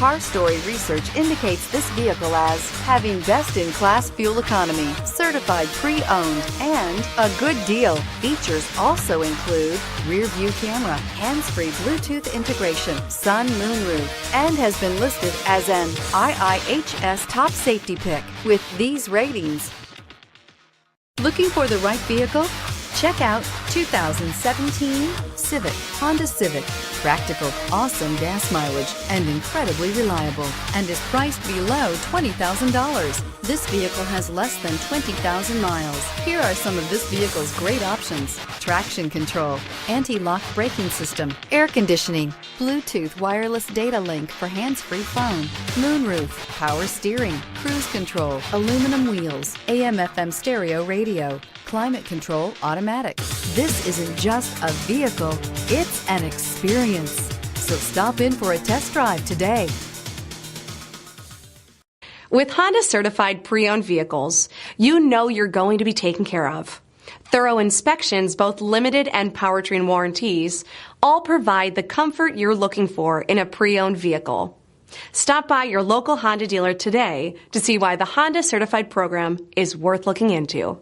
Car Story research indicates this vehicle as having best-in-class fuel economy, certified pre-owned, and a good deal. Features also include rear-view camera, hands-free Bluetooth integration, sun moonroof, and has been listed as an IIHS top safety pick with these ratings. Looking for the right vehicle? Check out 2017 Civic, Honda Civic. Practical, awesome gas mileage, and incredibly reliable, and is priced below $20,000. This vehicle has less than 20,000 miles. Here are some of this vehicle's great options: traction control, anti-lock braking system, air conditioning, Bluetooth wireless data link for hands-free phone, moonroof, power steering, cruise control, aluminum wheels, AM/FM stereo radio, climate control automatic. This isn't just a vehicle, it's an experience. So stop in for a test drive today. With Honda certified pre-owned vehicles, you know you're going to be taken care of. Thorough inspections, both limited and powertrain warranties, all provide the comfort you're looking for in a pre-owned vehicle. Stop by your local Honda dealer today to see why the Honda certified program is worth looking into.